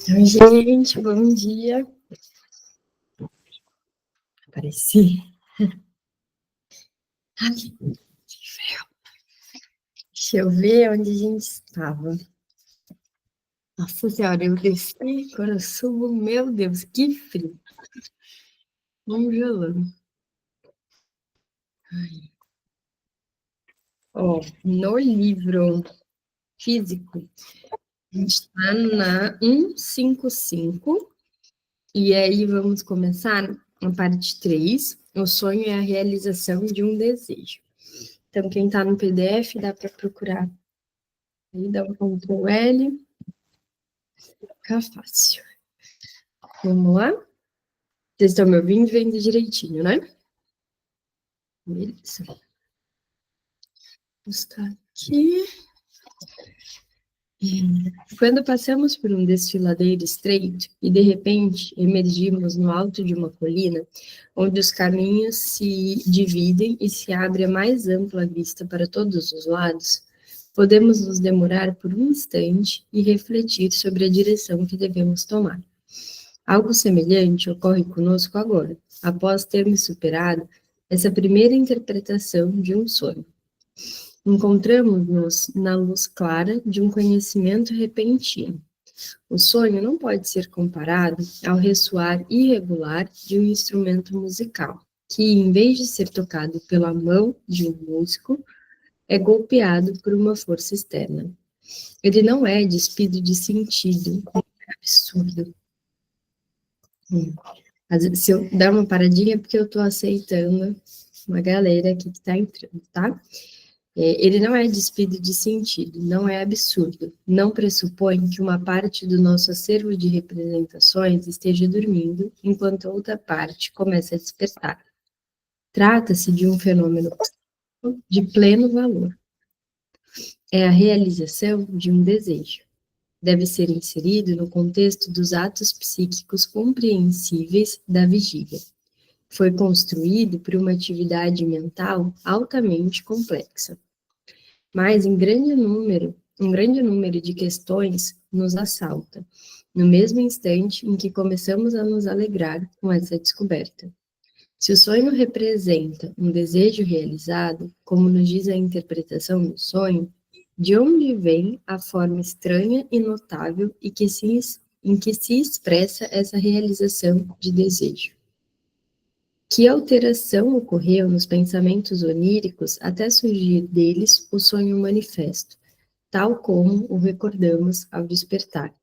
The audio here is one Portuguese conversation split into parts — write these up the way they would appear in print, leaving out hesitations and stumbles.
Oi, gente, bom dia. Apareci. Ai, que frio. Deixa eu ver onde a gente estava. Nossa Senhora, eu desci, agora eu subo, meu Deus, que frio. Congelando. Ó, no livro físico, a gente está na 155, e aí vamos começar a parte 3. O sonho é a realização de um desejo. Então, quem está no PDF, dá para procurar. Aí dá um Ctrl L, fica fácil. Vamos lá? Vocês estão me ouvindo e vendo direitinho, né? Beleza. Vou estar aqui. Quando passamos por um desfiladeiro estreito e, de repente, emergimos no alto de uma colina, onde os caminhos se dividem e se abre a mais ampla vista para todos os lados, podemos nos demorar por um instante e refletir sobre a direção que devemos tomar. Algo semelhante ocorre conosco agora, após termos superado essa primeira interpretação de um sonho. Encontramos-nos na luz clara de um conhecimento repentino. O sonho não pode ser comparado ao ressoar irregular de um instrumento musical, que, em vez de ser tocado pela mão de um músico, é golpeado por uma força externa. Ele não é despido de sentido, é absurdo. Se eu dar uma paradinha, é porque eu estou aceitando uma galera aqui que está entrando, tá? Ele não é despido de sentido, não é absurdo, não pressupõe que uma parte do nosso acervo de representações esteja dormindo, enquanto outra parte começa a despertar. Trata-se de um fenômeno de pleno valor. É a realização de um desejo. Deve ser inserido no contexto dos atos psíquicos compreensíveis da vigília. Foi construído por uma atividade mental altamente complexa. Mas um grande número de questões nos assalta, no mesmo instante em que começamos a nos alegrar com essa descoberta. Se o sonho representa um desejo realizado, como nos diz a interpretação do sonho, de onde vem a forma estranha e notável em que se expressa essa realização de desejo? Que alteração ocorreu nos pensamentos oníricos até surgir deles o sonho manifesto, tal como o recordamos ao despertar?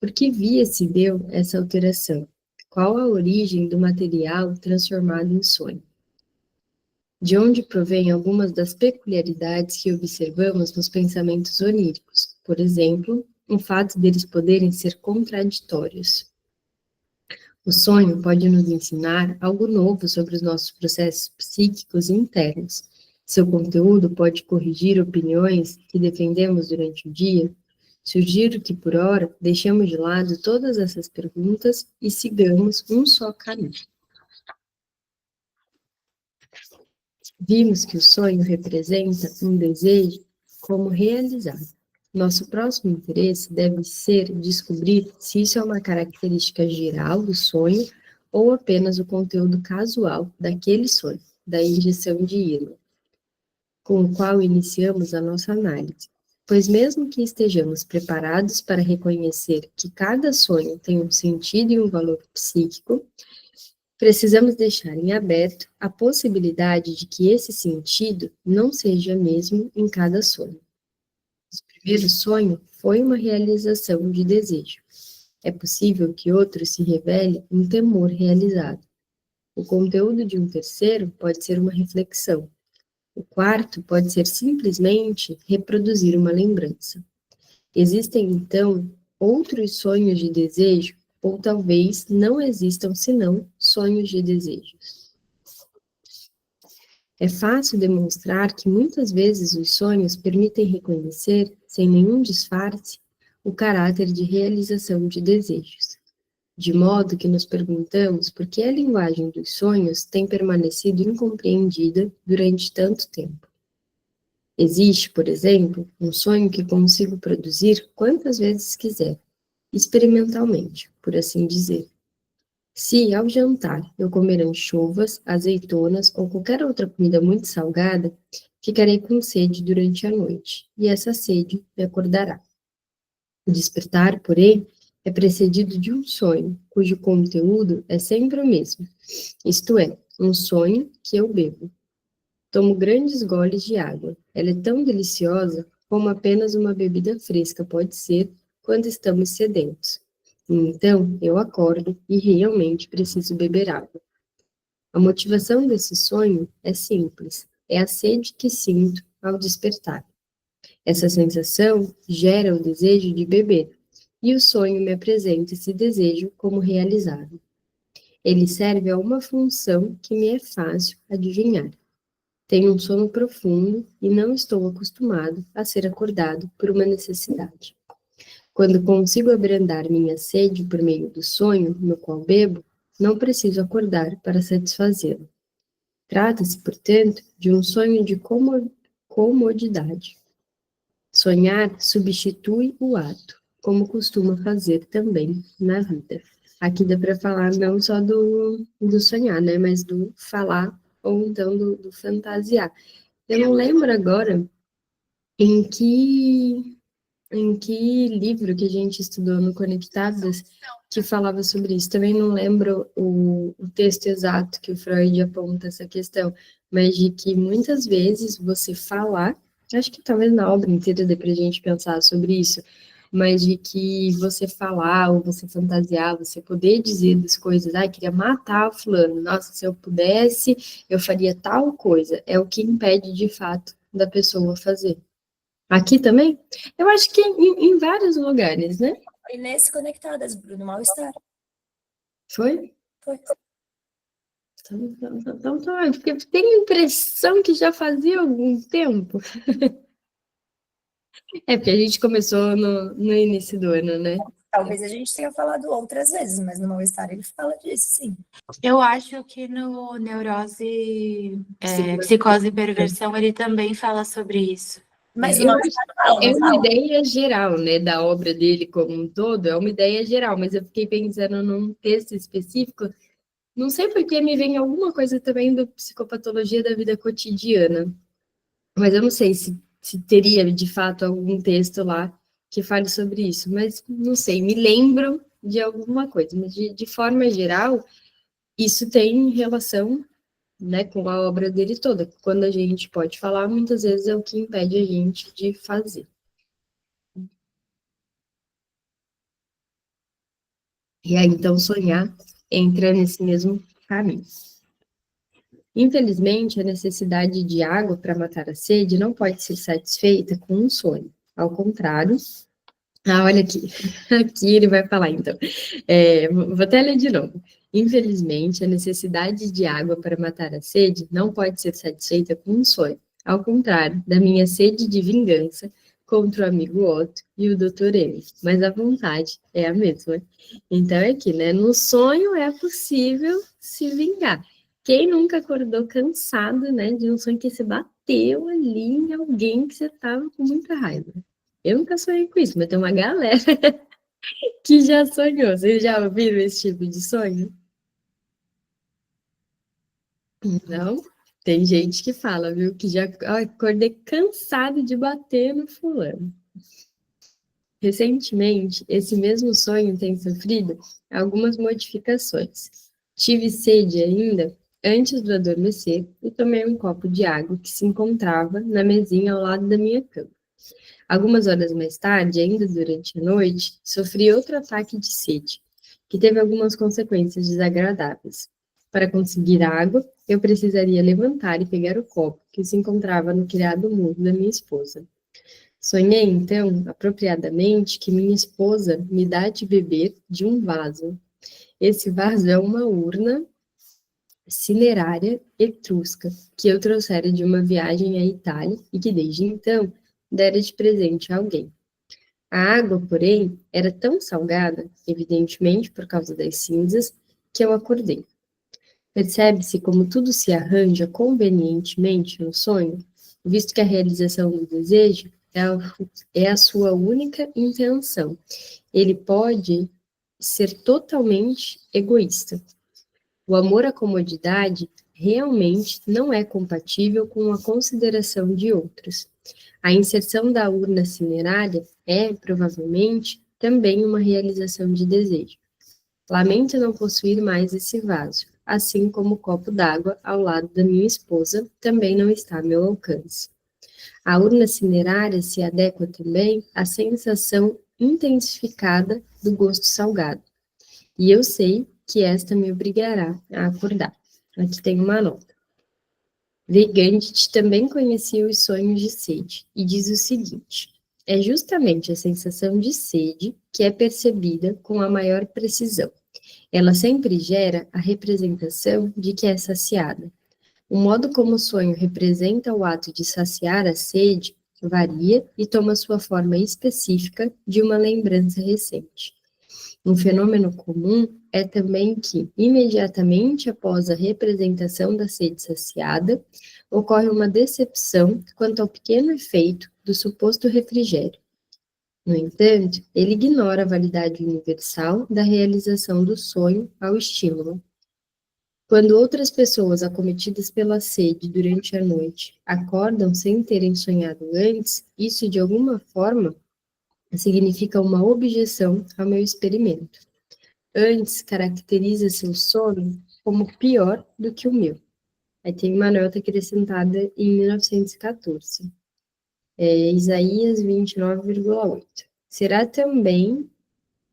Por que via se deu essa alteração? Qual a origem do material transformado em sonho? De onde provém algumas das peculiaridades que observamos nos pensamentos oníricos? Por exemplo, o fato deles poderem ser contraditórios. O sonho pode nos ensinar algo novo sobre os nossos processos psíquicos internos. Seu conteúdo pode corrigir opiniões que defendemos durante o dia. Sugiro que, por ora, deixemos de lado todas essas perguntas e sigamos um só caminho. Vimos que o sonho representa um desejo como realizado. Nosso próximo interesse deve ser descobrir se isso é uma característica geral do sonho ou apenas o conteúdo casual daquele sonho, da injeção de ímã, com o qual iniciamos a nossa análise. Pois mesmo que estejamos preparados para reconhecer que cada sonho tem um sentido e um valor psíquico, precisamos deixar em aberto a possibilidade de que esse sentido não seja mesmo em cada sonho. O primeiro sonho foi uma realização de desejo. É possível que outro se revele um temor realizado. O conteúdo de um terceiro pode ser uma reflexão. O quarto pode ser simplesmente reproduzir uma lembrança. Existem, então, outros sonhos de desejo, ou talvez não existam senão sonhos de desejos. É fácil demonstrar que muitas vezes os sonhos permitem reconhecer, sem nenhum disfarce, o caráter de realização de desejos. De modo que nos perguntamos por que a linguagem dos sonhos tem permanecido incompreendida durante tanto tempo. Existe, por exemplo, um sonho que consigo produzir quantas vezes quiser. experimentalmente, por assim dizer. Se, ao jantar, eu comer anchovas, azeitonas ou qualquer outra comida muito salgada, ficarei com sede durante a noite, e essa sede me acordará. O despertar, porém, é precedido de um sonho, cujo conteúdo é sempre o mesmo, isto é, um sonho que eu bebo. Tomo grandes goles de água. Ela é tão deliciosa como apenas uma bebida fresca pode ser quando estamos sedentos. Então, eu acordo e realmente preciso beber água. A motivação desse sonho é simples. É a sede que sinto ao despertar. Essa sensação gera o desejo de beber, e o sonho me apresenta esse desejo como realizado. Ele serve a uma função que me é fácil adivinhar. Tenho um sono profundo e não estou acostumado a ser acordado por uma necessidade. Quando consigo abrandar minha sede por meio do sonho no qual bebo, não preciso acordar para satisfazê-lo. Trata-se, portanto, de um sonho de comodidade. Sonhar substitui o ato, como costuma fazer também na vida. Aqui dá para falar não só do sonhar, né, mas do falar ou então do fantasiar. Eu não lembro agora em que, em que livro que a gente estudou no Conectadas que falava sobre isso. Também não lembro o texto exato que o Freud aponta essa questão, mas de que muitas vezes você falar, acho que talvez na obra inteira dê para a gente pensar sobre isso, mas de que você falar ou você fantasiar, você poder dizer das coisas, queria matar o fulano, nossa, se eu pudesse, eu faria tal coisa, é o que impede de fato da pessoa fazer. Aqui também? Eu acho que em vários lugares, né? E nesse Conectadas, Bruno, mal-estar. Foi? Foi. Porque tenho a impressão que já fazia algum tempo. É, porque a gente começou no início do ano, né? Talvez a gente tenha falado outras vezes, mas no mal-estar ele fala disso, sim. Eu acho que no Neurose, Psicose e Perversão, ele também fala sobre isso. Mas É, o mal-estar fala, é não uma fala? ideia geral, né, da obra dele como um todo, é uma ideia geral, mas eu fiquei pensando num texto específico, não sei por que me vem alguma coisa também do psicopatologia da vida cotidiana, mas eu não sei se teria de fato algum texto lá que fale sobre isso, mas não sei, me lembro de alguma coisa, mas de forma geral, isso tem relação, né, com a obra dele toda. Quando a gente pode falar, muitas vezes é o que impede a gente de fazer. E aí, então, sonhar entra nesse mesmo caminho. Infelizmente, a necessidade de água para matar a sede não pode ser satisfeita com um sonho. Ao contrário, olha aqui, aqui ele vai falar então. Vou até ler de novo. Infelizmente, a necessidade de água para matar a sede não pode ser satisfeita com um sonho. Ao contrário da minha sede de vingança contra o amigo Otto e o Dr. M. Mas a vontade é a mesma. Então é aqui, né? No sonho é possível se vingar. Quem nunca acordou cansado, né, de um sonho que se bateu ali em alguém que você estava com muita raiva? Eu nunca sonhei com isso, mas tem uma galera que já sonhou. Vocês já ouviram esse tipo de sonho? Não? Tem gente que fala, viu, que já acordei cansado de bater no fulano. Recentemente, esse mesmo sonho tem sofrido algumas modificações. Tive sede ainda antes do adormecer e tomei um copo de água que se encontrava na mesinha ao lado da minha cama. Algumas horas mais tarde, ainda durante a noite, sofri outro ataque de sede, que teve algumas consequências desagradáveis. Para conseguir água, eu precisaria levantar e pegar o copo que se encontrava no criado mudo da minha esposa. Sonhei, então, apropriadamente, que minha esposa me dá de beber de um vaso. Esse vaso é uma urna cinerária etrusca, que eu trouxera de uma viagem à Itália e que, desde então, dera de presente a alguém. A água, porém, era tão salgada, evidentemente por causa das cinzas, que eu acordei. Percebe-se como tudo se arranja convenientemente no sonho, visto que a realização do desejo é a sua única intenção. Ele pode ser totalmente egoísta. O amor à comodidade realmente não é compatível com a consideração de outros. A inserção da urna cinerária é, provavelmente, também uma realização de desejo. Lamento não possuir mais esse vaso, assim como o copo d'água ao lado da minha esposa também não está a meu alcance. A urna cinerária se adequa também à sensação intensificada do gosto salgado. E eu sei que esta me obrigará a acordar. Aqui tem uma nota. Weygandit também conhecia os sonhos de sede e diz o seguinte: é justamente a sensação de sede que é percebida com a maior precisão. Ela sempre gera a representação de que é saciada. O modo como o sonho representa o ato de saciar a sede varia e toma sua forma específica de uma lembrança recente. Um fenômeno comum é também que, imediatamente após a representação da sede saciada, ocorre uma decepção quanto ao pequeno efeito do suposto refrigério. No entanto, ele ignora a validade universal da realização do sonho ao estímulo. Quando outras pessoas acometidas pela sede durante a noite acordam sem terem sonhado antes, isso de alguma forma significa uma objeção ao meu experimento. Antes caracteriza seu sono como pior do que o meu. Aí tem uma nota acrescentada em 1914. Isaías 29,8. Será também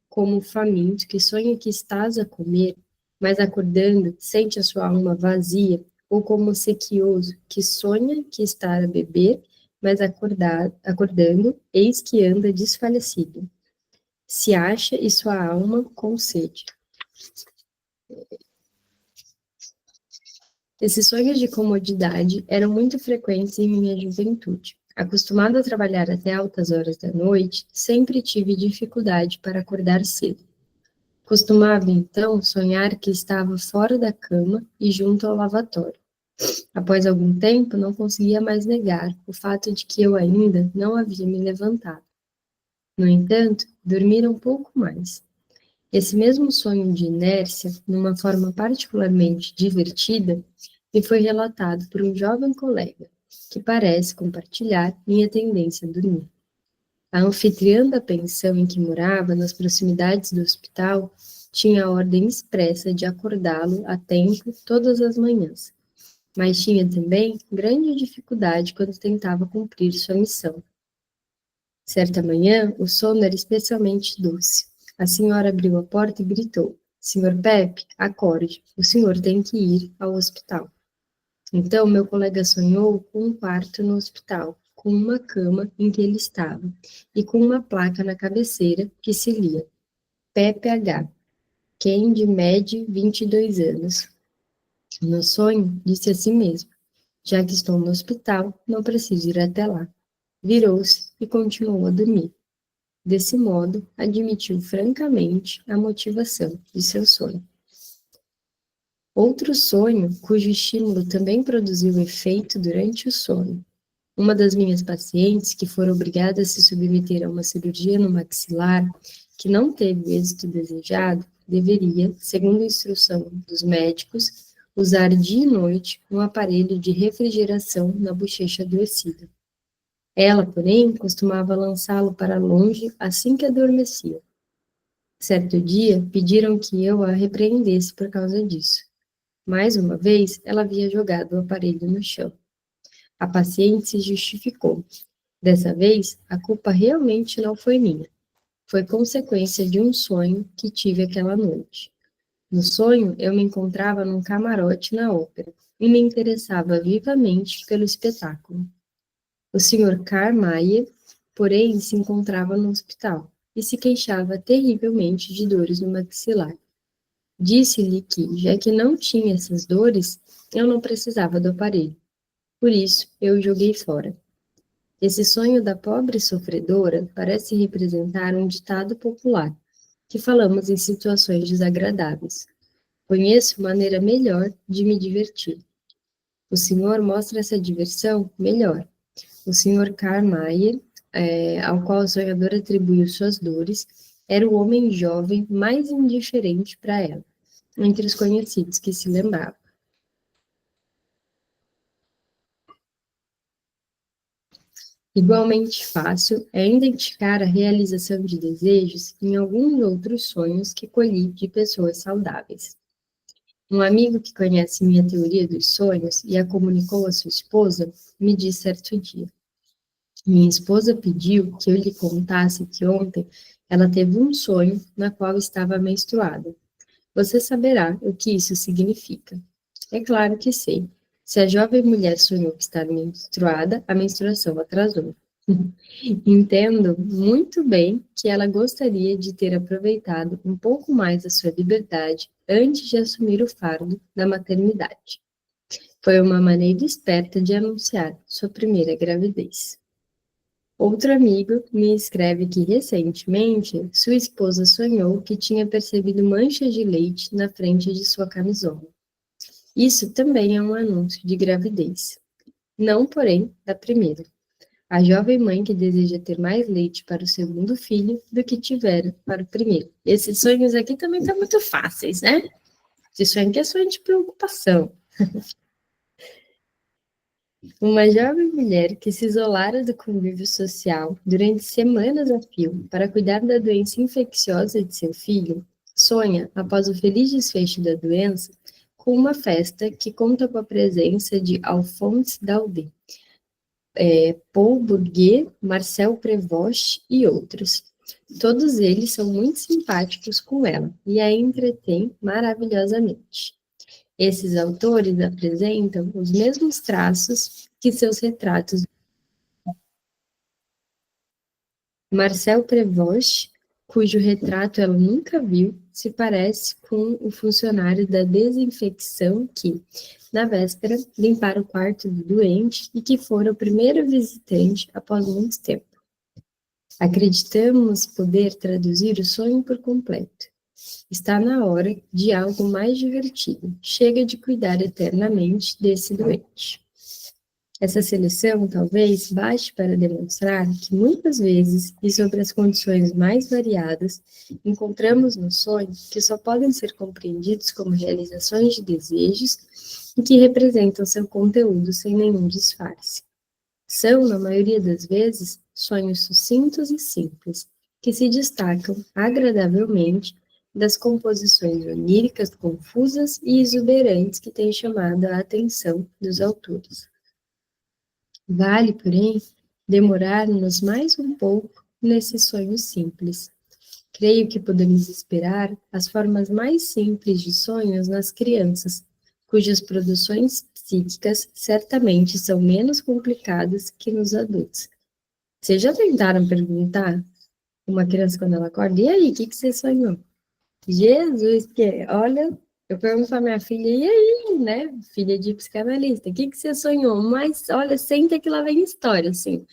como o faminto que sonha que estás a comer, mas acordando sente a sua alma vazia, ou como o sequioso que sonha que está a beber, mas acordando, eis que anda desfalecido. Se acha e sua alma com sede. Esses sonhos de comodidade eram muito frequentes em minha juventude. Acostumado a trabalhar até altas horas da noite, sempre tive dificuldade para acordar cedo. Costumava, então, sonhar que estava fora da cama e junto ao lavatório. Após algum tempo, não conseguia mais negar o fato de que eu ainda não havia me levantado. No entanto, dormira um pouco mais. Esse mesmo sonho de inércia, numa forma particularmente divertida, me foi relatado por um jovem colega, que parece compartilhar minha tendência a dormir. A anfitriã da pensão em que morava, nas proximidades do hospital, tinha a ordem expressa de acordá-lo a tempo todas as manhãs, mas tinha também grande dificuldade quando tentava cumprir sua missão. Certa manhã, o sono era especialmente doce. A senhora abriu a porta e gritou: Senhor Pepe, acorde, o senhor tem que ir ao hospital. Então, meu colega sonhou com um quarto no hospital, com uma cama em que ele estava, e com uma placa na cabeceira que se lia: Pepe H. Candy Med, 22 anos. No sonho, disse a si mesmo: já que estou no hospital, não preciso ir até lá. Virou-se e continuou a dormir. Desse modo, admitiu francamente a motivação de seu sonho. Outro sonho, cujo estímulo também produziu efeito durante o sono. Uma das minhas pacientes, que fora obrigada a se submeter a uma cirurgia no maxilar, que não teve o êxito desejado, deveria, segundo a instrução dos médicos, usar dia e noite um aparelho de refrigeração na bochecha adoecida. Ela, porém, costumava lançá-lo para longe assim que adormecia. Certo dia, pediram que eu a repreendesse por causa disso. Mais uma vez, ela havia jogado o aparelho no chão. A paciente se justificou. Dessa vez, a culpa realmente não foi minha. Foi consequência de um sonho que tive aquela noite. No sonho, eu me encontrava num camarote na ópera e me interessava vivamente pelo espetáculo. O Sr. Carmayer, porém, se encontrava no hospital e se queixava terrivelmente de dores no maxilar. Disse-lhe que, já que não tinha essas dores, eu não precisava do aparelho. Por isso, eu o joguei fora. Esse sonho da pobre sofredora parece representar um ditado popular, que falamos em situações desagradáveis. Conheço maneira melhor de me divertir. O senhor mostra essa diversão melhor. O Sr. Carmayer ao qual a sonhadora atribuiu suas dores, era o homem jovem mais indiferente para ela, entre os conhecidos que se lembravam. Igualmente fácil é identificar a realização de desejos em alguns outros sonhos que colhi de pessoas saudáveis. Um amigo que conhece minha teoria dos sonhos e a comunicou à sua esposa me disse certo dia: minha esposa pediu que eu lhe contasse que ontem ela teve um sonho na qual estava menstruada. Você saberá o que isso significa. É claro que sei. Se a jovem mulher sonhou que estava menstruada, a menstruação atrasou. Entendo muito bem que ela gostaria de ter aproveitado um pouco mais a sua liberdade antes de assumir o fardo da maternidade. Foi uma maneira esperta de anunciar sua primeira gravidez. Outro amigo me escreve que recentemente sua esposa sonhou que tinha percebido manchas de leite na frente de sua camisola. Isso também é um anúncio de gravidez. Não, porém, da primeira. A jovem mãe que deseja ter mais leite para o segundo filho do que tivera para o primeiro. Esses sonhos aqui também estão muito fáceis, né? Esse sonho aqui é sonho de preocupação. Uma jovem mulher que se isolara do convívio social durante semanas a fio para cuidar da doença infecciosa de seu filho, sonha, após o feliz desfecho da doença, com uma festa que conta com a presença de Alphonse Daudet, Paul Bourget, Marcel Prévost e outros. Todos eles são muito simpáticos com ela e a entretêm maravilhosamente. Esses autores apresentam os mesmos traços que seus retratos. Marcel Prévost, cujo retrato ela nunca viu, se parece com o funcionário da desinfecção que, na véspera, limpara o quarto do doente e que fora o primeiro visitante após muito tempo. Acreditamos poder traduzir o sonho por completo. Está na hora de algo mais divertido. Chega de cuidar eternamente desse doente. Essa seleção talvez baste para demonstrar que muitas vezes, e sobre as condições mais variadas, encontramos no sonho que só podem ser compreendidos como realizações de desejos e que representam seu conteúdo sem nenhum disfarce. São, na maioria das vezes, sonhos sucintos e simples, que se destacam agradavelmente das composições oníricas confusas e exuberantes que têm chamado a atenção dos autores. Vale, porém, demorar-nos mais um pouco nesses sonhos simples. Creio que podemos esperar as formas mais simples de sonhos nas crianças, cujas produções psíquicas certamente são menos complicadas que nos adultos. Vocês já tentaram perguntar uma criança quando ela acorda, e aí, o que você sonhou? Jesus, que olha, eu pergunto para minha filha, e aí, né, filha de psicanalista, o que você sonhou? Mas, olha, senta que lá vem história, assim.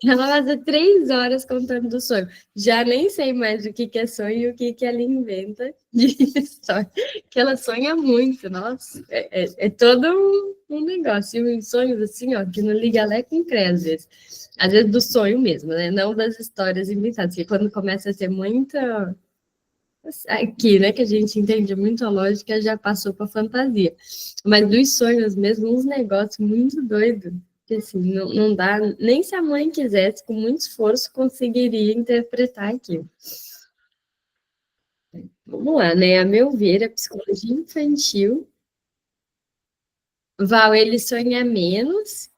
Ela passa 3 horas contando do sonho. Já nem sei mais o que é sonho e o que ela inventa de história. Que ela sonha muito, nossa. É todo um negócio. E uns sonhos assim, ó, que não liga Lé com Cré, às vezes. Às vezes do sonho mesmo, né? Não das histórias inventadas. Porque quando começa a ser muita... Aqui, né, que a gente entende muito a lógica, já passou para fantasia. Mas dos sonhos mesmo, uns negócios muito doidos. Que assim, não dá, nem se a mãe quisesse, com muito esforço, conseguiria interpretar aquilo. Vamos lá, né? A meu ver, a psicologia infantil, Val, ele sonha menos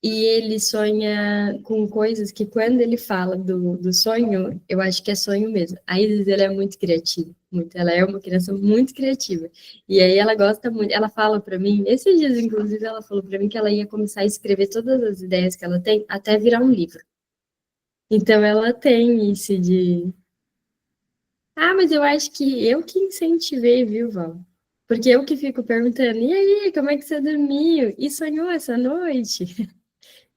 e ele sonha com coisas que quando ele fala do sonho, eu acho que é sonho mesmo. A Isis, ela é muito criativa, muito, ela é uma criança muito criativa. E aí ela gosta muito, ela fala para mim, esses dias inclusive ela falou para mim que ela ia começar a escrever todas as ideias que ela tem até virar um livro. Então ela tem isso de, mas eu acho que eu que incentivei, viu, Val? Porque eu que fico perguntando, e aí, como é que você dormiu? E sonhou essa noite?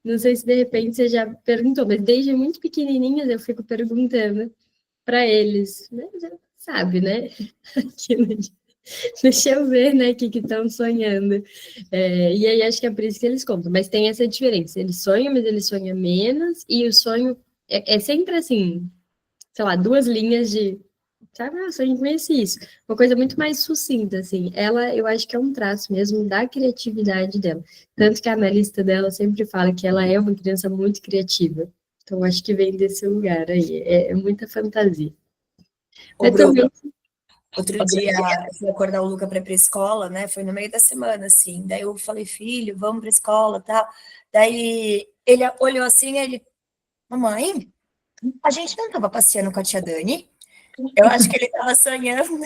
Não sei se de repente você já perguntou, mas desde muito pequenininhas eu fico perguntando para eles, né? Já sabe, né? Aquilo de Deixa eu ver, né, o que estão sonhando. E aí acho que é por isso que eles contam. Mas tem essa diferença. Ele sonha, mas ele sonha menos. E o sonho é sempre assim, sei lá, 2 linhas de... Sabe, sonhei com isso. Uma coisa muito mais sucinta, assim. Ela, eu acho que é um traço mesmo da criatividade dela. Tanto que a analista dela sempre fala que ela é uma criança muito criativa. Então, acho que vem desse lugar aí. É muita fantasia. Ô, Mas Bruno, também... outro dia eu fui acordar o Luca para ir pra escola, né? Foi no meio da semana, assim. Daí eu falei, filho, vamos pra escola, tá? Daí ele olhou assim, ele, mamãe, a gente não tava passeando com a tia Dani? Eu acho que ele tava sonhando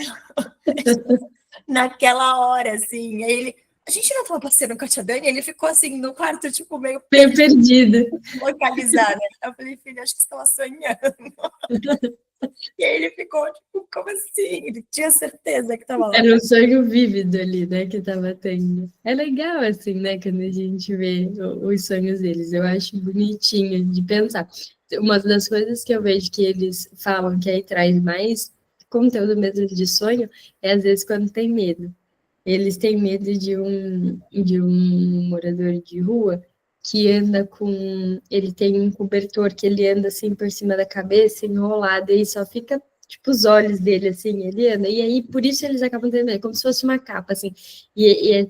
naquela hora, assim. Aí ele, a gente não tava passeando com a tia Dani? Ele ficou assim no quarto, tipo, meio Meio perdida. localizado. Eu falei, filho, acho que você tava sonhando. E aí ele ficou, tipo, como assim? Ele tinha certeza que tava lá. Era um sonho vívido ali, né, que tava tendo. É legal, assim, né, quando a gente vê os sonhos deles. Eu acho bonitinho de pensar. Uma das coisas que eu vejo que eles falam que aí traz mais conteúdo mesmo de sonho é, às vezes, quando tem medo. Eles têm medo de um morador de rua que anda com... Ele tem um cobertor que ele anda assim por cima da cabeça, enrolado, e só fica tipo os olhos dele assim, ele anda. E aí por isso eles acabam tendo medo, como se fosse uma capa assim. E é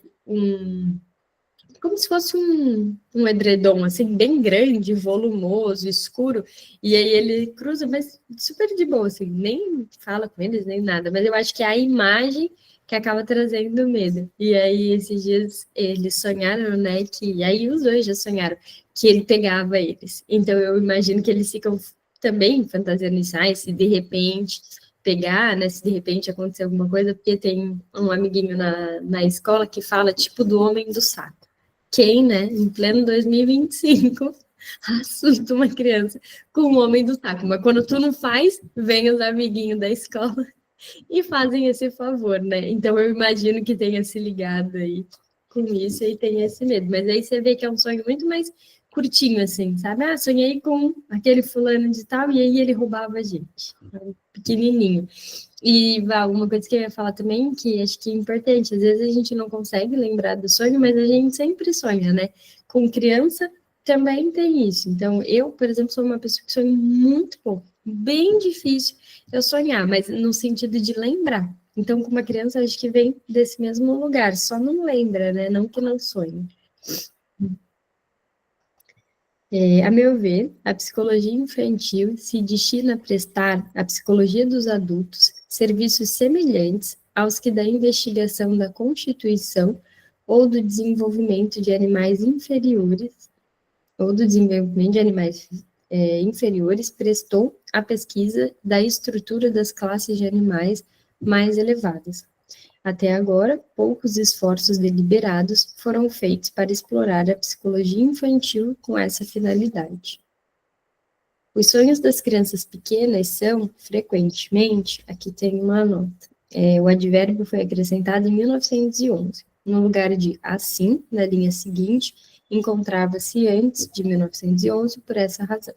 como se fosse um edredom, assim, bem grande, volumoso, escuro, e aí ele cruza, mas super de boa, assim, nem fala com eles, nem nada, mas eu acho que é a imagem que acaba trazendo medo. E aí, esses dias, eles sonharam, né, que, aí os dois já sonharam, que ele pegava eles. Então, eu imagino que eles ficam também fantasiando isso, se de repente pegar, né, se de repente acontecer alguma coisa, porque tem um amiguinho na escola que fala, tipo, do homem do saco. Quem, né, em pleno 2025, assusta uma criança com o homem do saco. Mas quando tu não faz, vem os amiguinhos da escola e fazem esse favor, né? Então eu imagino que tenha se ligado aí com isso e tenha esse medo. Mas aí você vê que é um sonho muito mais curtinho, assim, sabe? Ah, sonhei com aquele fulano de tal e aí ele roubava a gente. Pequenininho. E uma coisa que eu ia falar também, que acho que é importante, às vezes a gente não consegue lembrar do sonho, mas a gente sempre sonha, né? Com criança também tem isso. Então, eu, por exemplo, sou uma pessoa que sonha muito pouco. Bem difícil eu sonhar, mas no sentido de lembrar. Então, com uma criança, acho que vem desse mesmo lugar, só não lembra, né? Não que não sonhe. A meu ver, a psicologia infantil se destina a prestar à psicologia dos adultos serviços semelhantes aos que da investigação da constituição ou do desenvolvimento de animais inferiores, prestou à pesquisa da estrutura das classes de animais mais elevadas. Até agora, poucos esforços deliberados foram feitos para explorar a psicologia infantil com essa finalidade. Os sonhos das crianças pequenas são, frequentemente, aqui tem uma nota, o advérbio foi acrescentado em 1911. No lugar de assim, na linha seguinte, encontrava-se antes de 1911 por essa razão.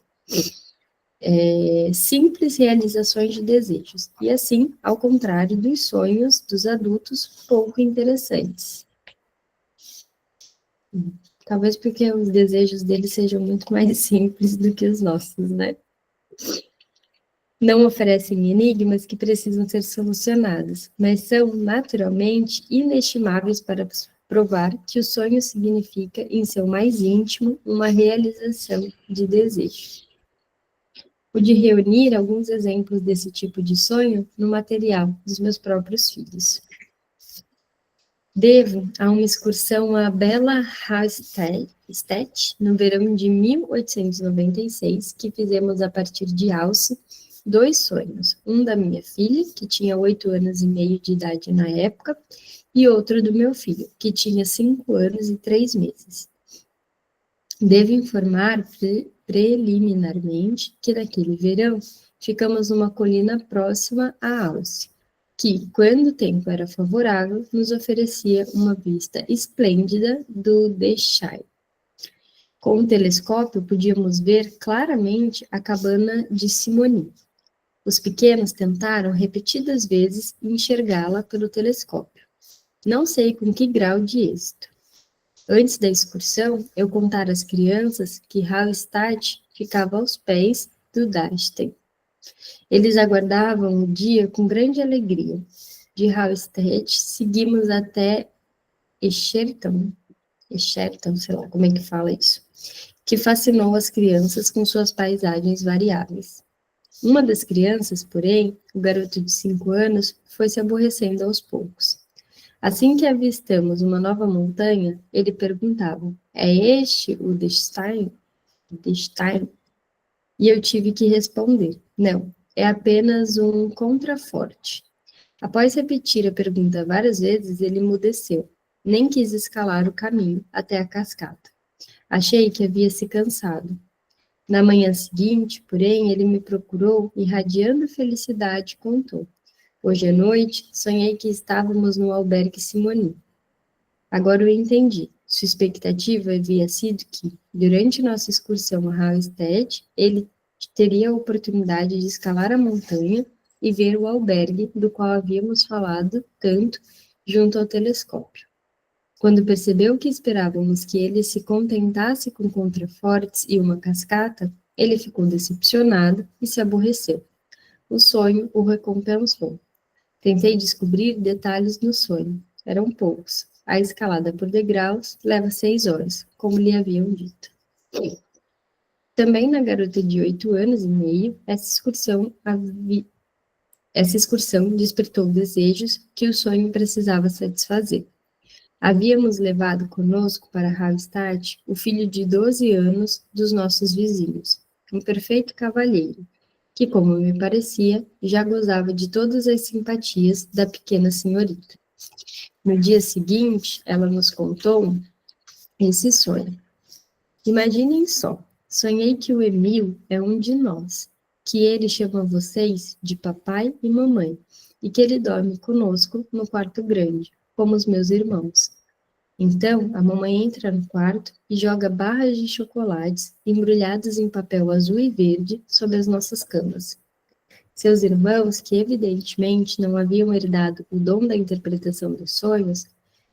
Simples realizações de desejos, e assim, ao contrário dos sonhos dos adultos pouco interessantes. Talvez porque os desejos deles sejam muito mais simples do que os nossos, né? Não oferecem enigmas que precisam ser solucionados, mas são naturalmente inestimáveis para provar que o sonho significa, em seu mais íntimo, uma realização de desejo. Pude reunir alguns exemplos desse tipo de sonho no material dos meus próprios filhos. Devo a uma excursão a Bela Hallstatt, no verão de 1896, que fizemos a partir de Alce, 2 sonhos, um da minha filha, que tinha 8 anos e meio de idade na época, e outro do meu filho, que tinha 5 anos e 3 meses. Devo informar preliminarmente que naquele verão ficamos numa colina próxima a Alce, que, quando o tempo era favorável, nos oferecia uma vista esplêndida do Dechai. Com o telescópio, podíamos ver claramente a cabana de Simoni. Os pequenos tentaram repetidas vezes enxergá-la pelo telescópio. Não sei com que grau de êxito. Antes da excursão, eu contara às crianças que Hallstatt ficava aos pés do Dachstein. Eles aguardavam o dia com grande alegria. De Hallstatt, seguimos até Escherton, sei lá como é que fala isso, que fascinou as crianças com suas paisagens variáveis. Uma das crianças, porém, o garoto de 5 anos, foi se aborrecendo aos poucos. Assim que avistamos uma nova montanha, ele perguntava: é este o Dachstein? E eu tive que responder: não, é apenas um contraforte. Após repetir a pergunta várias vezes, ele emudeceu. Nem quis escalar o caminho até a cascata. Achei que havia se cansado. Na manhã seguinte, porém, ele me procurou, irradiando felicidade, contou: hoje à noite, sonhei que estávamos no albergue Simoni. Agora eu entendi. Sua expectativa havia sido que, durante nossa excursão a Hallstatt, ele teria a oportunidade de escalar a montanha e ver o albergue do qual havíamos falado tanto junto ao telescópio. Quando percebeu que esperávamos que ele se contentasse com contrafortes e uma cascata, ele ficou decepcionado e se aborreceu. O sonho o recompensou. Tentei descobrir detalhes no sonho. Eram poucos. A escalada por degraus leva 6 horas, como lhe haviam dito. Também na garota de 8 anos e meio, essa excursão despertou desejos que o sonho precisava satisfazer. Havíamos levado conosco para Hallstatt o filho de 12 anos dos nossos vizinhos, um perfeito cavalheiro, que, como me parecia, já gozava de todas as simpatias da pequena senhorita. No dia seguinte, ela nos contou esse sonho. Imaginem só, sonhei que o Emil é um de nós, que ele chama vocês de papai e mamãe, e que ele dorme conosco no quarto grande, como os meus irmãos. Então, a mamãe entra no quarto e joga barras de chocolates embrulhadas em papel azul e verde sobre as nossas camas. Seus irmãos, que evidentemente não haviam herdado o dom da interpretação dos sonhos,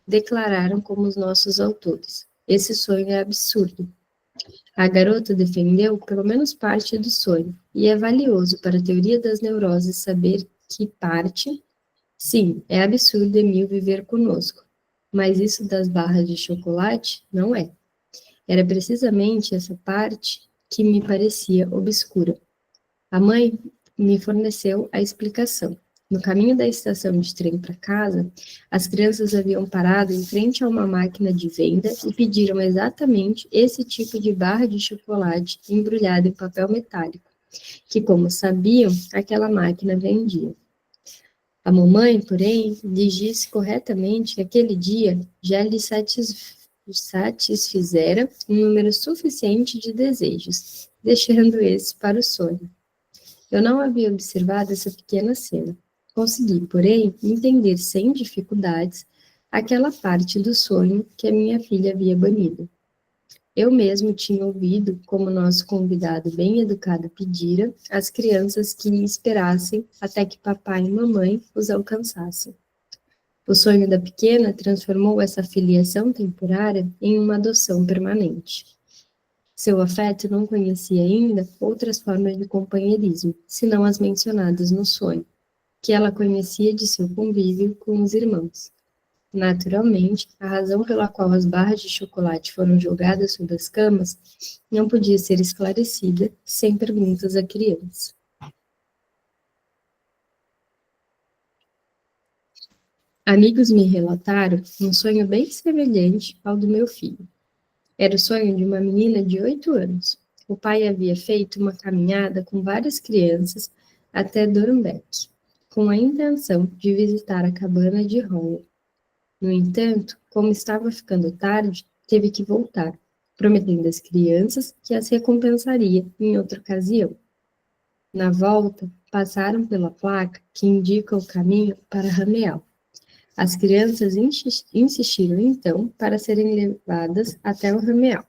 declararam como os nossos autores: esse sonho é absurdo. A garota defendeu pelo menos parte do sonho, e é valioso para a teoria das neuroses saber que parte, sim, é absurdo Emil viver conosco, mas isso das barras de chocolate não é. Era precisamente essa parte que me parecia obscura. A mãe me forneceu a explicação. No caminho da estação de trem para casa, as crianças haviam parado em frente a uma máquina de venda e pediram exatamente esse tipo de barra de chocolate embrulhada em papel metálico, que, como sabiam, aquela máquina vendia. A mamãe, porém, lhes disse corretamente que aquele dia já lhe satisfizera um número suficiente de desejos, deixando esse para o sonho. Eu não havia observado essa pequena cena. Consegui, porém, entender sem dificuldades aquela parte do sonho que a minha filha havia banido. Eu mesmo tinha ouvido, como nosso convidado bem educado pedira, às crianças que esperassem até que papai e mamãe os alcançassem. O sonho da pequena transformou essa filiação temporária em uma adoção permanente. Seu afeto não conhecia ainda outras formas de companheirismo, senão as mencionadas no sonho, que ela conhecia de seu convívio com os irmãos. Naturalmente, a razão pela qual as barras de chocolate foram jogadas sobre as camas não podia ser esclarecida sem perguntas à criança. Amigos me relataram um sonho bem semelhante ao do meu filho. Era o sonho de uma menina de 8 anos. O pai havia feito uma caminhada com várias crianças até Dornbeck, com a intenção de visitar a cabana de Holler. No entanto, como estava ficando tarde, teve que voltar, prometendo às crianças que as recompensaria em outra ocasião. Na volta, passaram pela placa que indica o caminho para Rameal. As crianças insistiram, então, para serem levadas até o Rameal.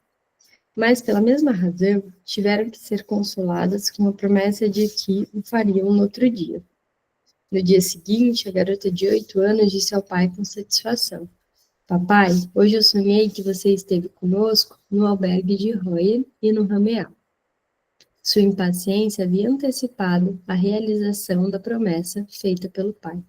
Mas, pela mesma razão, tiveram que ser consoladas com a promessa de que o fariam no outro dia. No dia seguinte, a garota de 8 anos disse ao pai com satisfação: Papai, hoje eu sonhei que você esteve conosco no albergue de Royer e no Rameal. Sua impaciência havia antecipado a realização da promessa feita pelo pai.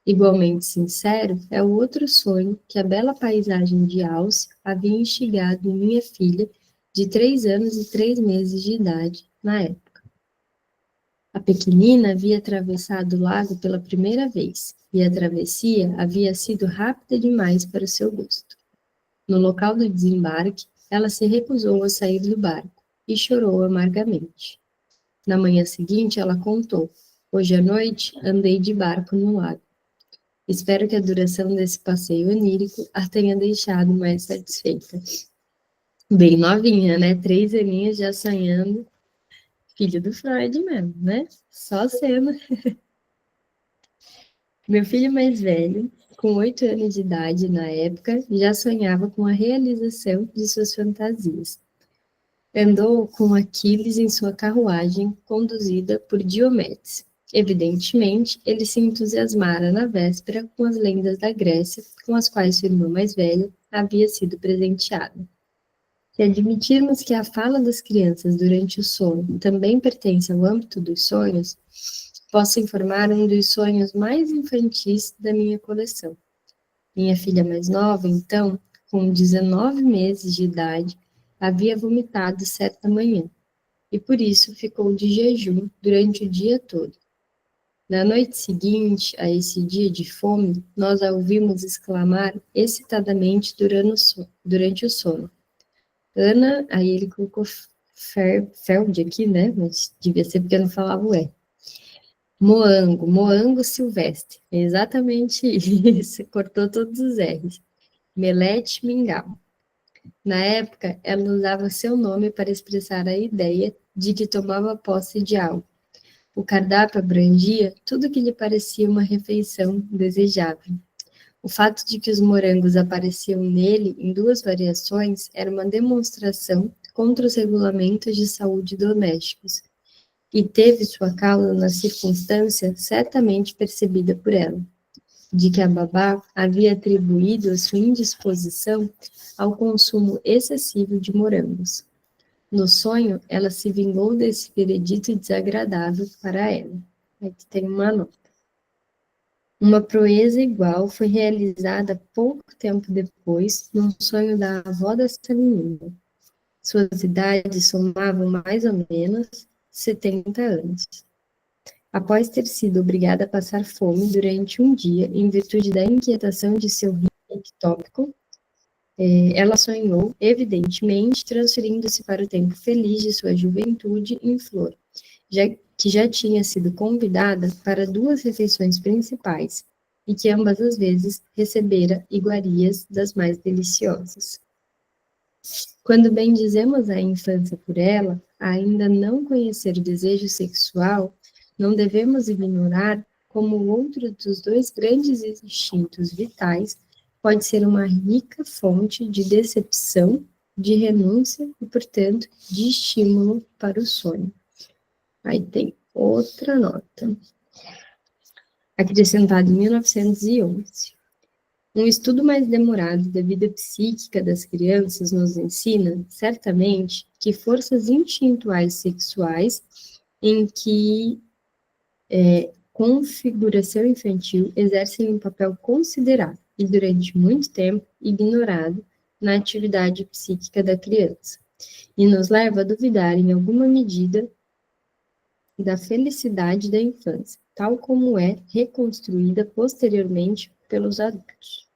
Igualmente sincero é o outro sonho que a bela paisagem de Alce havia instigado em minha filha, de 3 anos e 3 meses de idade, na época. A pequenina havia atravessado o lago pela primeira vez, e a travessia havia sido rápida demais para o seu gosto. No local do desembarque, ela se recusou a sair do barco e chorou amargamente. Na manhã seguinte, ela contou: Hoje à noite, andei de barco no lago. Espero que a duração desse passeio onírico a tenha deixado mais satisfeita. Bem novinha, né? 3 aninhos já sonhando. Filho do Freud mesmo, né? Só sendo. Meu filho mais velho, com 8 anos de idade na época, já sonhava com a realização de suas fantasias. Andou com Aquiles em sua carruagem, conduzida por Diomedes. Evidentemente, ele se entusiasmara na véspera com as lendas da Grécia, com as quais sua irmã mais velha havia sido presenteada. Se admitirmos que a fala das crianças durante o sono também pertence ao âmbito dos sonhos, posso informar um dos sonhos mais infantis da minha coleção. Minha filha mais nova, então, com 19 meses de idade, havia vomitado certa manhã, e por isso ficou de jejum durante o dia todo. Na noite seguinte a esse dia de fome, nós a ouvimos exclamar excitadamente durante o sono. Ana, aí ele colocou Feld aqui, né? Mas devia ser porque eu não falava o E. Moango silvestre. É exatamente isso. Cortou todos os R's. Melete mingau. Na época, ela usava seu nome para expressar a ideia de que tomava posse de algo. O cardápio abrangia tudo que lhe parecia uma refeição desejável. O fato de que os morangos apareciam nele em 2 variações era uma demonstração contra os regulamentos de saúde domésticos, e teve sua causa na circunstância certamente percebida por ela, de que a babá havia atribuído a sua indisposição ao consumo excessivo de morangos. No sonho, ela se vingou desse veredito desagradável para ela. Aqui tem uma nota. Uma proeza igual foi realizada pouco tempo depois, num sonho da avó dessa menina. Suas idades somavam mais ou menos 70 anos. Após ter sido obrigada a passar fome durante um dia, em virtude da inquietação de seu rim ectópico, ela sonhou, evidentemente, transferindo-se para o tempo feliz de sua juventude em flor, que já tinha sido convidada para 2 refeições principais, e que ambas as vezes recebera iguarias das mais deliciosas. Quando bendizemos a infância por ela, ainda não conhecer o desejo sexual, não devemos ignorar como o outro dos 2 grandes instintos vitais pode ser uma rica fonte de decepção, de renúncia e, portanto, de estímulo para o sonho. Aí tem outra nota, acrescentada em 1911. Um estudo mais demorado da vida psíquica das crianças nos ensina, certamente, que forças instintuais sexuais em que configuração infantil exercem um papel considerável e, durante muito tempo, ignorado na atividade psíquica da criança, e nos leva a duvidar, em alguma medida, da felicidade da infância, tal como é reconstruída posteriormente pelos adultos.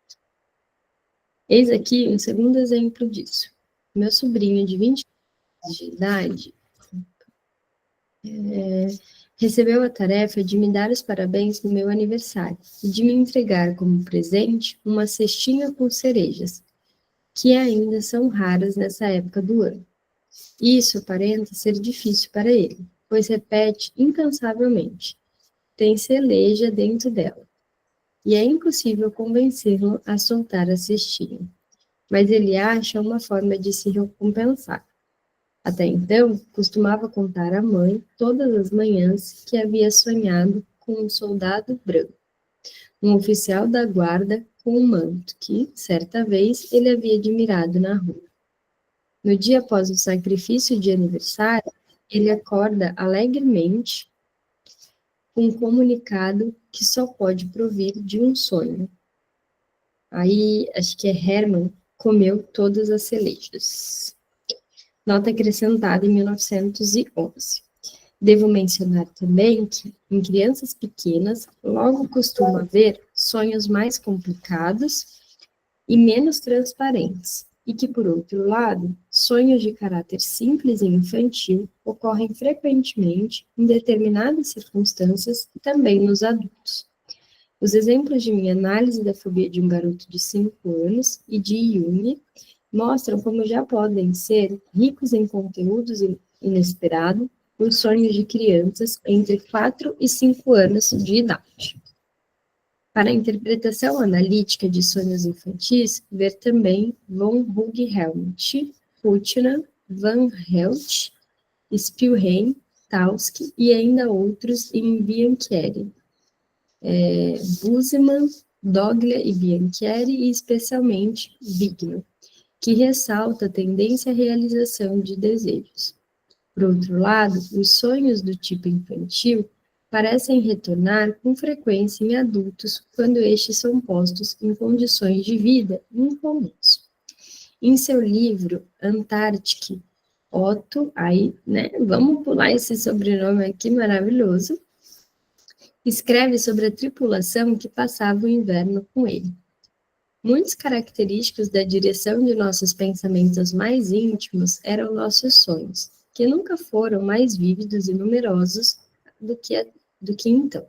Eis aqui um segundo exemplo disso. Meu sobrinho de 20 anos de idade recebeu a tarefa de me dar os parabéns no meu aniversário e de me entregar como presente uma cestinha com cerejas, que ainda são raras nessa época do ano. Isso aparenta ser difícil para ele, pois repete incansavelmente: tem cereja dentro dela, e é impossível convencê-lo a soltar a cestinha. mas ele acha uma forma de se recompensar. Até então, costumava contar à mãe, todas as manhãs, que havia sonhado com um soldado branco, um oficial da guarda com um manto, que, certa vez, ele havia admirado na rua. No dia após o sacrifício de aniversário, ele acorda alegremente com um comunicado que só pode provir de um sonho. Aí, acho que é Hermann comeu todas as cerejas. Nota acrescentada em 1911. Devo mencionar também que, em crianças pequenas, logo costuma haver sonhos mais complicados e menos transparentes, e que, por outro lado, sonhos de caráter simples e infantil ocorrem frequentemente em determinadas circunstâncias e também nos adultos. Os exemplos de minha análise da fobia de um garoto de 5 anos e de Jung mostram como já podem ser ricos em conteúdos inesperados os sonhos de crianças entre 4 e 5 anos de idade. Para a interpretação analítica de sonhos infantis, ver também von Hugh-Helmut, Putnam, Van Helt, Spielheim, Taussky e ainda outros em Bianchieri, Busemann, Doglia e Bianchieri e especialmente Vigno, que ressalta a tendência à realização de desejos. Por outro lado, os sonhos do tipo infantil parecem retornar com frequência em adultos quando estes são postos em condições de vida incomuns. Em seu livro Antarctic, Otto, vamos pular esse sobrenome aqui maravilhoso, escreve sobre a tripulação que passava o inverno com ele. Muitos característicos da direção de nossos pensamentos mais íntimos eram nossos sonhos, que nunca foram mais vívidos e numerosos do que então.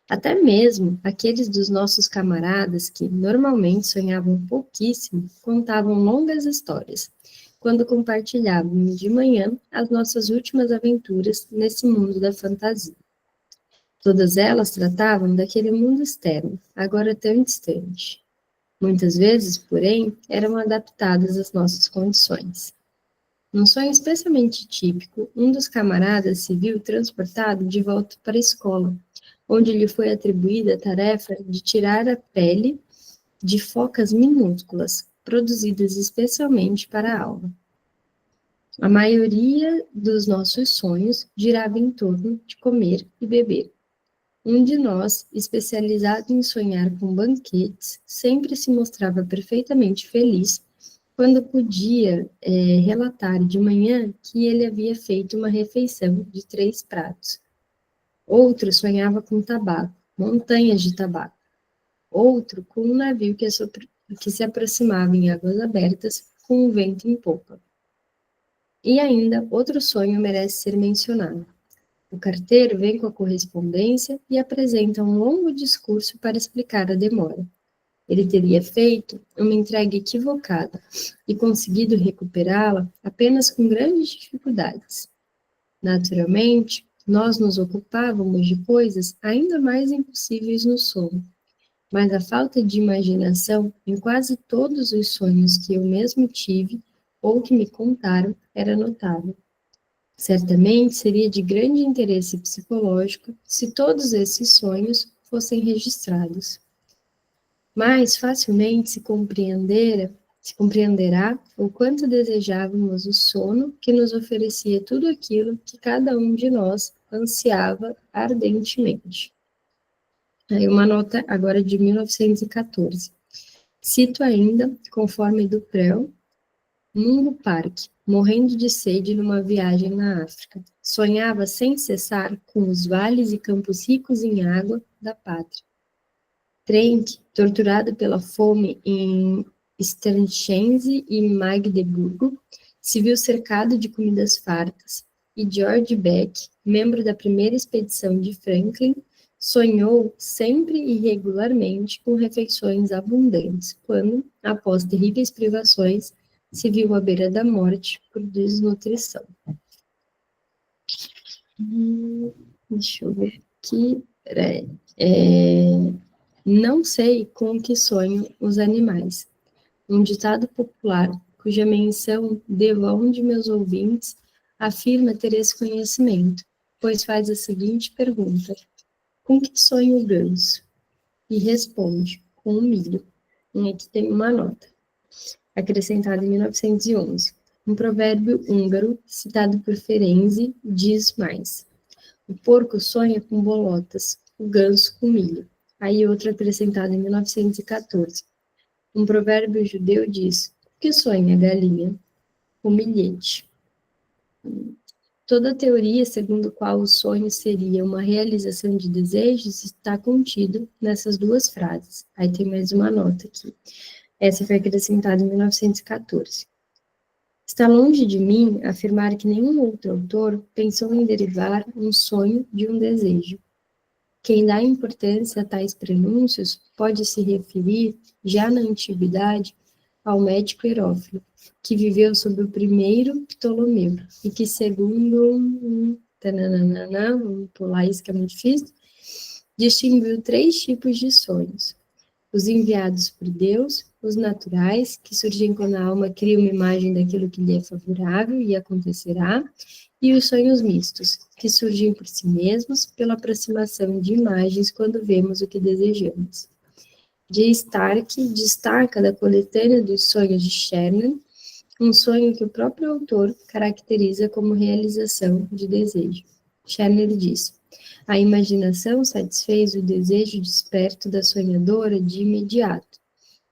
Até mesmo aqueles dos nossos camaradas que normalmente sonhavam pouquíssimo, contavam longas histórias, quando compartilhávamos de manhã as nossas últimas aventuras nesse mundo da fantasia. Todas elas tratavam daquele mundo externo, agora tão distante. Muitas vezes, porém, eram adaptadas às nossas condições. Num sonho especialmente típico, um dos camaradas se viu transportado de volta para a escola, onde lhe foi atribuída a tarefa de tirar a pele de focas minúsculas, produzidas especialmente para a aula. A maioria dos nossos sonhos girava em torno de comer e beber. Um de nós, especializado em sonhar com banquetes, sempre se mostrava perfeitamente feliz quando podia relatar de manhã que ele havia feito uma refeição de 3 pratos. Outro sonhava com tabaco, montanhas de tabaco. Outro com um navio que se aproximava em águas abertas com um vento em popa. E ainda outro sonho merece ser mencionado. O carteiro vem com a correspondência e apresenta um longo discurso para explicar a demora. Ele teria feito uma entrega equivocada e conseguido recuperá-la apenas com grandes dificuldades. Naturalmente, nós nos ocupávamos de coisas ainda mais impossíveis no sono, mas a falta de imaginação em quase todos os sonhos que eu mesmo tive ou que me contaram era notável. Certamente seria de grande interesse psicológico se todos esses sonhos fossem registrados. Mais facilmente se compreenderá o quanto desejávamos o sono que nos oferecia tudo aquilo que cada um de nós ansiava ardentemente. Aí uma nota agora de 1914. Cito ainda, conforme Duprel, Mungo Park, morrendo de sede numa viagem na África. Sonhava sem cessar com os vales e campos ricos em água da pátria. Trenck, torturado pela fome em Sternschense e Magdeburgo, se viu cercado de comidas fartas, e George Beck, membro da primeira expedição de Franklin, sonhou sempre e regularmente com refeições abundantes, quando, após terríveis privações, se viu à beira da morte por desnutrição. Deixa eu ver aqui. Não sei com que sonham os animais, Um ditado popular, cuja menção devo a um de meus ouvintes, afirma ter esse conhecimento, pois faz a seguinte pergunta: com que sonha o ganso? E responde: com o milho. E aqui tem uma nota, acrescentada em 1911. Um provérbio húngaro, citado por Ferenczi, diz mais: o porco sonha com bolotas, o ganso com milho. Aí outro acrescentado em 1914. Um provérbio judeu diz: o que sonha a galinha? O milhete. Toda a teoria segundo a qual o sonho seria uma realização de desejos está contido nessas duas frases. Aí tem mais uma nota aqui. Essa foi acrescentada em 1914. Está longe de mim afirmar que nenhum outro autor pensou em derivar um sonho de um desejo. Quem dá importância a tais prenúncios pode se referir, já na antiguidade, ao médico Herófilo, que viveu sob o primeiro Ptolomeu, e que, segundo vamos pular isso que é muito difícil, distinguiu 3 tipos de sonhos: os enviados por Deus, os naturais, que surgem quando a alma cria uma imagem daquilo que lhe é favorável e acontecerá, e os sonhos mistos, que surgem por si mesmos pela aproximação de imagens quando vemos o que desejamos. J. Stark destaca da coletânea dos sonhos de Chernin um sonho que o próprio autor caracteriza como realização de desejo. Chernin diz: a imaginação satisfez o desejo desperto da sonhadora de imediato,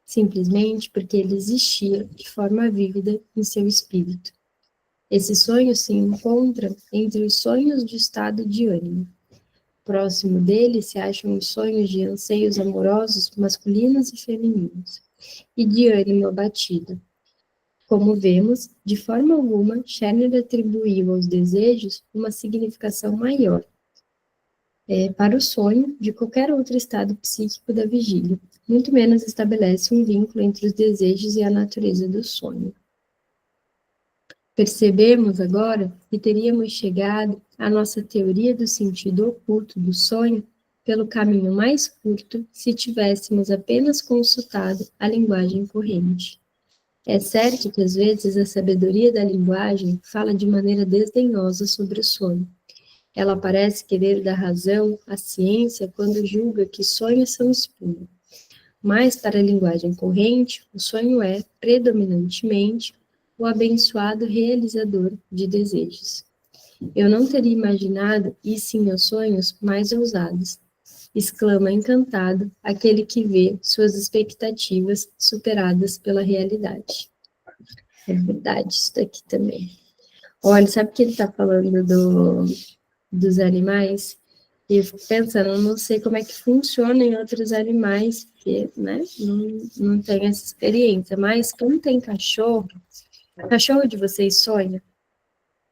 simplesmente porque ele existia de forma vívida em seu espírito. Esse sonho se encontra entre os sonhos de estado de ânimo. Próximo dele se acham os sonhos de anseios amorosos masculinos e femininos, e de ânimo abatido. Como vemos, de forma alguma, Scherner atribuiu aos desejos uma significação maior para o sonho de qualquer outro estado psíquico da vigília, muito menos estabelece um vínculo entre os desejos e a natureza do sonho. Percebemos agora que teríamos chegado à nossa teoria do sentido oculto do sonho pelo caminho mais curto se tivéssemos apenas consultado a linguagem corrente. É certo que às vezes a sabedoria da linguagem fala de maneira desdenhosa sobre o sonho. Ela parece querer dar razão à ciência quando julga que sonhos são espuma. Mas para a linguagem corrente, o sonho é, predominantemente, o abençoado realizador de desejos. Eu não teria imaginado isso em meus sonhos mais ousados, exclama encantado aquele que vê suas expectativas superadas pela realidade. É verdade isso daqui também. Olha, sabe que ele está falando dos animais? E eu fico pensando, eu não sei como é que funciona em outros animais, porque, né, não tenho essa experiência, mas como tem cachorro, o cachorro de vocês sonha?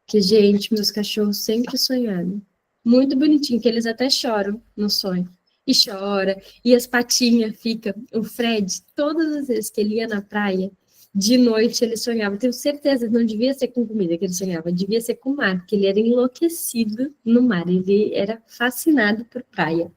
Que, gente, meus cachorros sempre sonharam. Muito bonitinho, que eles até choram no sonho. E chora, e as patinhas ficam. O Fred, todas as vezes que ele ia na praia, de noite ele sonhava. Tenho certeza que não devia ser com comida que ele sonhava, devia ser com o mar, porque ele era enlouquecido no mar. Ele era fascinado por praia.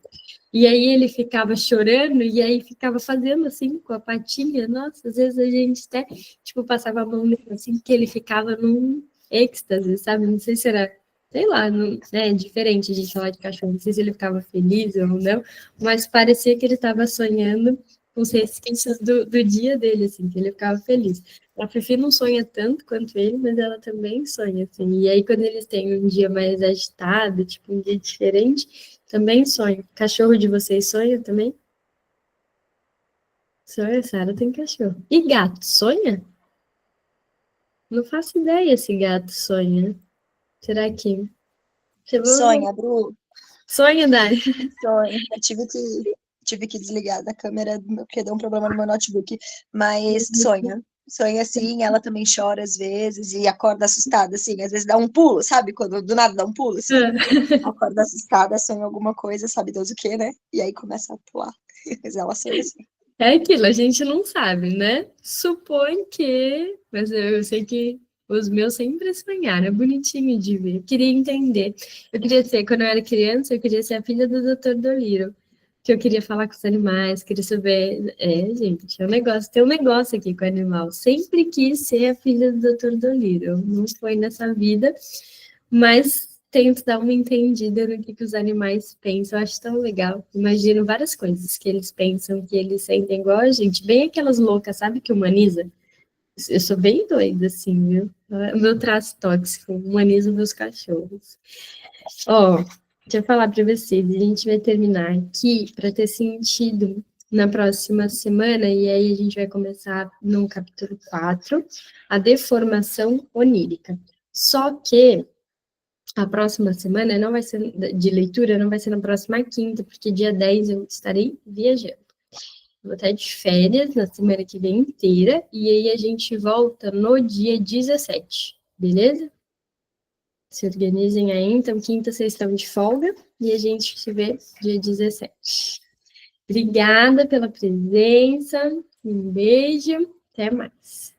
E aí ele ficava chorando, e aí ficava fazendo assim, com a patinha. Nossa, às vezes a gente até, tipo, passava a mão nele assim, que ele ficava num êxtase, sabe? Não sei se era, sei lá, não, é diferente a gente falar de cachorro, não sei se ele ficava feliz ou não, mas parecia que ele estava sonhando com os resquícios do dia dele, assim, que ele ficava feliz. A Fifi não sonha tanto quanto ele, mas ela também sonha, assim. E aí, quando eles têm um dia mais agitado, tipo, um dia diferente, também sonha. Cachorro de vocês sonha também? Sonha, Sara tem cachorro. E gato, sonha? Não faço ideia se gato sonha. Será que... Sonha, Bru. Sonha, Dani? Sonha. Eu tive que desligar da câmera porque deu um problema no meu notebook. Mas sonha. Sonha assim, ela também chora às vezes e acorda assustada, assim. Às vezes dá um pulo, sabe? Quando do nada dá um pulo, assim. Acorda assustada, sonha alguma coisa, sabe Deus o que, né? E aí começa a pular. Mas ela sonha assim. É aquilo, a gente não sabe, né? Supõe que... Mas eu sei que os meus sempre sonharam, é bonitinho de ver. Eu queria entender. Eu queria ser, quando eu era criança, eu queria ser a filha do Dr. Dolittle. que eu queria falar com os animais, queria saber. Gente, tem um negócio aqui com o animal. Sempre quis ser a filha do Dr. Dolittle. Não foi nessa vida, mas tento dar uma entendida no que os animais pensam. Eu acho tão legal. Imagino várias coisas que eles pensam, que eles sentem igual a gente. Bem aquelas loucas, sabe, que humaniza? Eu sou bem doida, assim, viu? O meu traço tóxico, humanizo meus cachorros. Ó, deixa eu falar para vocês, a gente vai terminar aqui para ter sentido na próxima semana, e aí a gente vai começar no capítulo 4, a deformação onírica. Só que a próxima semana não vai ser de leitura, não vai ser na próxima quinta, porque dia 10 eu estarei viajando. Vou estar de férias na semana que vem inteira, e aí a gente volta no dia 17, beleza? Se organizem aí, então quinta vocês estão de folga, e a gente se vê dia 17. Obrigada pela presença, um beijo, até mais.